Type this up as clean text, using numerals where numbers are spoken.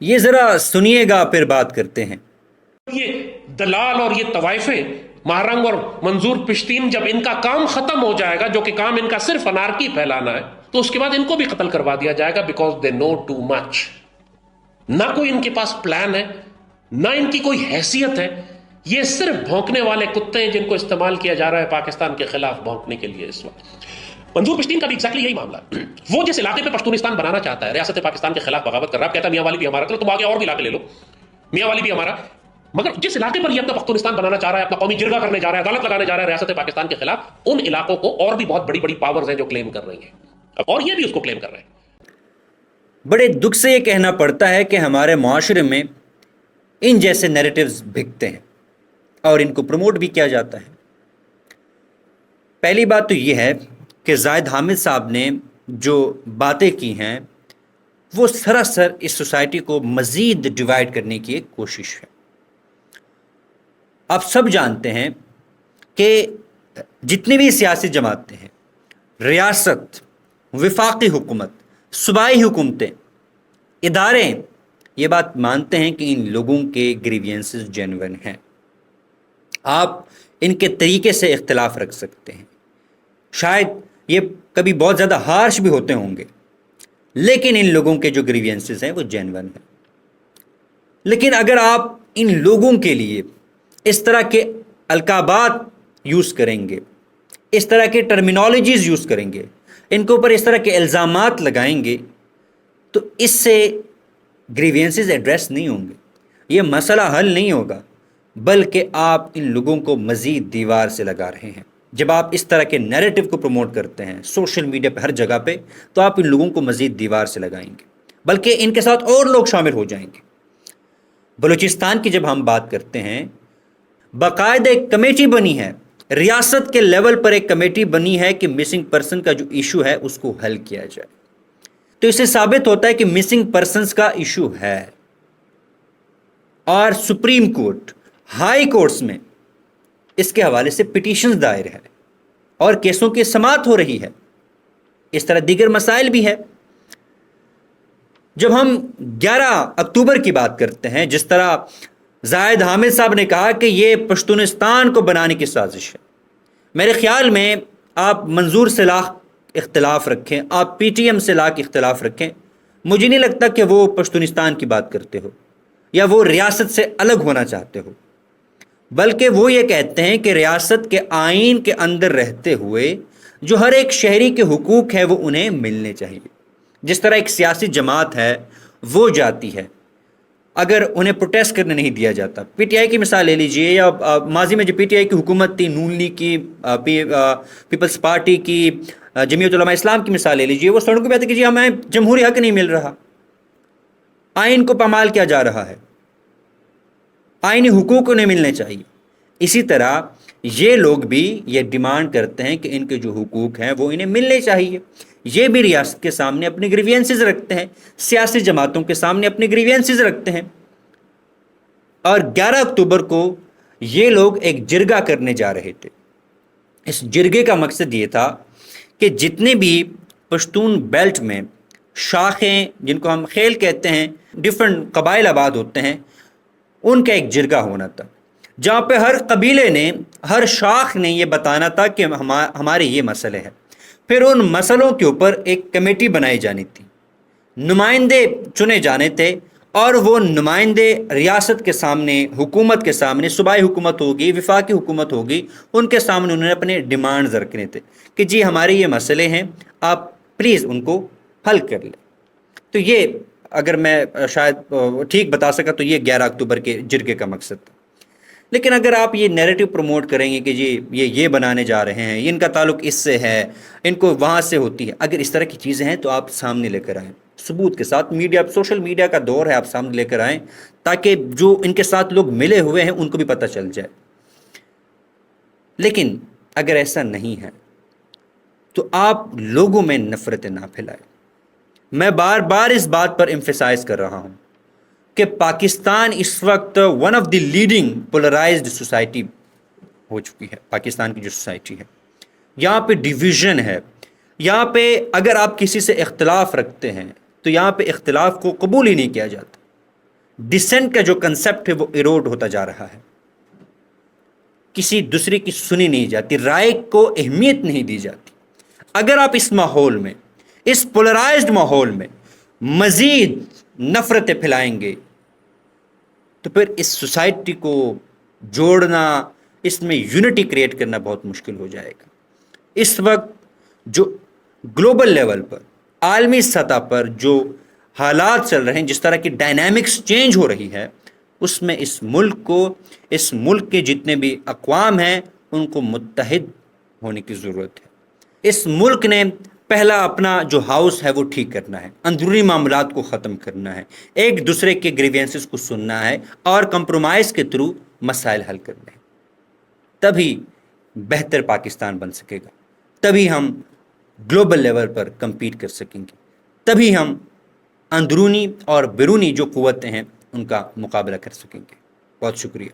یہ ذرا سنیے گا پھر بات کرتے ہیں۔ یہ دلال اور یہ طوائفیں مہرنگ اور منظور پشتین، جب ان کا کام ختم ہو جائے گا، جو کہ کام ان کا صرف انارکی پھیلانا ہے، تو اس کے بعد ان کو بھی قتل کروا دیا جائے گا، because they know too much. نہ کوئی ان کے پاس پلان ہے، نہ ان کی کوئی حیثیت ہے۔ یہ صرف بھونکنے والے کتے ہیں جن کو استعمال کیا جا رہا ہے پاکستان کے خلاف بھونکنے کے لیے اس وقت۔ منظور پشتین کا بھی ایگزیکٹلی یہی معاملہ ہے۔ وہ جس علاقے پہ پشتونستان بنانا چاہتا ہے، ریاست پاکستان کے خلاف بغاوت کر رہا ہے، کہتا ہے میاں والی بھی ہمارا، چلو تم آگے اور بھی علاقے لے لو، میاں والی بھی ہمارا، مگر جس علاقے پر یہ اپنا پختونستان بنانا چاہ رہا ہے، اپنا قومی جرگہ کرنے جا رہا ہے، عدالت لگانے جا رہا ہے ریاست پاکستان کے خلاف، ان علاقوں کو اور بھی بہت بڑی بڑی پاورز ہیں جو کلیم کر رہی ہیں، اور یہ بھی اس کو کلیم کر رہے ہیں۔ بڑے دکھ سے یہ کہنا پڑتا ہے کہ ہمارے معاشرے میں ان جیسے نیریٹیوز بکتے ہیں اور ان کو پروموٹ بھی کیا جاتا ہے۔ پہلی بات تو یہ ہے کہ زاہد حامد صاحب نے جو باتیں کی ہیں وہ سراسر اس سوسائٹی کو مزید ڈیوائیڈ کرنے کی ایک کوشش ہے۔ آپ سب جانتے ہیں کہ جتنی بھی سیاسی جماعتیں ہیں، ریاست، وفاقی حکومت، صوبائی حکومتیں، ادارے یہ بات مانتے ہیں کہ ان لوگوں کے گریوینسز جینوئن ہیں۔ آپ ان کے طریقے سے اختلاف رکھ سکتے ہیں، شاید یہ کبھی بہت زیادہ ہارش بھی ہوتے ہوں گے، لیکن ان لوگوں کے جو گریوینسز ہیں وہ جینوئن ہیں۔ لیکن اگر آپ ان لوگوں کے لیے اس طرح کے القابات یوز کریں گے، اس طرح کے ٹرمینالوجیز یوز کریں گے، ان کے اوپر اس طرح کے الزامات لگائیں گے، تو اس سے گریوینسز ایڈریس نہیں ہوں گے، یہ مسئلہ حل نہیں ہوگا، بلکہ آپ ان لوگوں کو مزید دیوار سے لگا رہے ہیں۔ جب آپ اس طرح کے نیریٹو کو پروموٹ کرتے ہیں سوشل میڈیا پہ ہر جگہ پہ، تو آپ ان لوگوں کو مزید دیوار سے لگائیں گے، بلکہ ان کے ساتھ اور لوگ شامل ہو جائیں گے۔ بلوچستان کی جب ہم بات کرتے ہیں، باقاعدہ ایک کمیٹی بنی ہے، ریاست کے لیول پر ایک کمیٹی بنی ہے کہ مسنگ پرسن کا جو ایشو ہے اس کو حل کیا جائے، تو اس سے ثابت ہوتا ہے کہ مسنگ پرسنز کا ایشو ہے، اور سپریم کورٹ، ہائی کورٹس میں اس کے حوالے سے پٹیشنز دائر ہے اور کیسوں کی سماعت ہو رہی ہے۔ اس طرح دیگر مسائل بھی ہے۔ جب ہم 11 اکتوبر کی بات کرتے ہیں، جس طرح زاہد حامد صاحب نے کہا کہ یہ پشتونستان کو بنانے کی سازش ہے، میرے خیال میں آپ منظور سے لاکھ اختلاف رکھیں، آپ پی ٹی ایم سے لاکھ اختلاف رکھیں، مجھے نہیں لگتا کہ وہ پشتونستان کی بات کرتے ہو یا وہ ریاست سے الگ ہونا چاہتے ہو، بلکہ وہ یہ کہتے ہیں کہ ریاست کے آئین کے اندر رہتے ہوئے جو ہر ایک شہری کے حقوق ہیں وہ انہیں ملنے چاہیے۔ جس طرح ایک سیاسی جماعت ہے وہ جاتی ہے، اگر انہیں پروٹیسٹ کرنے نہیں دیا جاتا، پی ٹی آئی کی مثال لے لیجئے، یا ماضی میں جو پی ٹی آئی کی حکومت تھی، نون لیگ کی، پیپلز پارٹی کی، جمعیت علماء اسلام کی مثال لے لیجئے، وہ سڑکوں پہ آتے کہ جی ہمیں جمہوری حق نہیں مل رہا، آئین کو پامال کیا جا رہا ہے، آئینی حقوق انہیں ملنے چاہیے۔ اسی طرح یہ لوگ بھی یہ ڈیمانڈ کرتے ہیں کہ ان کے جو حقوق ہیں وہ انہیں ملنے چاہیے۔ یہ بھی ریاست کے سامنے اپنے گریوینسز رکھتے ہیں، سیاسی جماعتوں کے سامنے اپنے گریوینسز رکھتے ہیں، اور 11 اکتوبر کو یہ لوگ ایک جرگہ کرنے جا رہے تھے۔ اس جرگے کا مقصد یہ تھا کہ جتنے بھی پشتون بیلٹ میں شاخیں، جن کو ہم خیل کہتے ہیں، ڈفرنٹ قبائل آباد ہوتے ہیں، ان کا ایک جرگہ ہونا تھا، جہاں پہ ہر قبیلے نے، ہر شاخ نے یہ بتانا تھا کہ ہمارے یہ مسئلے ہیں، پھر ان مسئلوں کے اوپر ایک کمیٹی بنائی جانی تھی، نمائندے چنے جانے تھے، اور وہ نمائندے ریاست کے سامنے، حکومت کے سامنے، صوبائی حکومت ہوگی، وفاقی حکومت ہوگی، ان کے سامنے انہوں نے اپنے ڈیمانڈز رکھنے تھے کہ جی ہمارے یہ مسئلے ہیں، آپ پلیز ان کو حل کر لیں۔ تو یہ اگر میں شاید ٹھیک بتا سکا تو یہ 11 اکتوبر کے جرگے کا مقصد تھا۔ لیکن اگر آپ یہ نیریٹو پروموٹ کریں گے کہ جی یہ بنانے جا رہے ہیں، ان کا تعلق اس سے ہے، ان کو وہاں سے ہوتی ہے، اگر اس طرح کی چیزیں ہیں تو آپ سامنے لے کر آئیں ثبوت کے ساتھ۔ میڈیا، سوشل میڈیا کا دور ہے، آپ سامنے لے کر آئیں تاکہ جو ان کے ساتھ لوگ ملے ہوئے ہیں ان کو بھی پتہ چل جائے۔ لیکن اگر ایسا نہیں ہے تو آپ لوگوں میں نفرتیں نہ پھیلائیں۔ میں بار بار اس بات پر ایمفیسائز کر رہا ہوں کہ پاکستان اس وقت one of the leading polarized society ہو چکی ہے۔ پاکستان کی جو سوسائٹی ہے، یہاں پہ ڈیویژن ہے، یہاں پہ اگر آپ کسی سے اختلاف رکھتے ہیں تو یہاں پہ اختلاف کو قبول ہی نہیں کیا جاتا۔ ڈسینٹ کا جو کنسیپٹ ہے وہ ایروڈ ہوتا جا رہا ہے، کسی دوسرے کی سنی نہیں جاتی، رائے کو اہمیت نہیں دی جاتی۔ اگر آپ اس ماحول میں، اس پولرائزڈ ماحول میں مزید نفرتیں پھیلائیں گے تو پھر اس سوسائٹی کو جوڑنا، اس میں یونٹی کریٹ کرنا بہت مشکل ہو جائے گا۔ اس وقت جو گلوبل لیول پر، عالمی سطح پر جو حالات چل رہے ہیں، جس طرح کی ڈائنامکس چینج ہو رہی ہے، اس میں اس ملک کو، اس ملک کے جتنے بھی اقوام ہیں، ان کو متحد ہونے کی ضرورت ہے۔ اس ملک نے پہلا اپنا جو ہاؤس ہے وہ ٹھیک کرنا ہے، اندرونی معاملات کو ختم کرنا ہے، ایک دوسرے کے گریوینسز کو سننا ہے اور کمپرومائز کے تھرو مسائل حل کرنے ہیں۔ تبھی بہتر پاکستان بن سکے گا، تبھی ہم گلوبل لیول پر کمپیٹ کر سکیں گے، تبھی ہم اندرونی اور بیرونی جو قوتیں ہیں ان کا مقابلہ کر سکیں گے۔ بہت شکریہ۔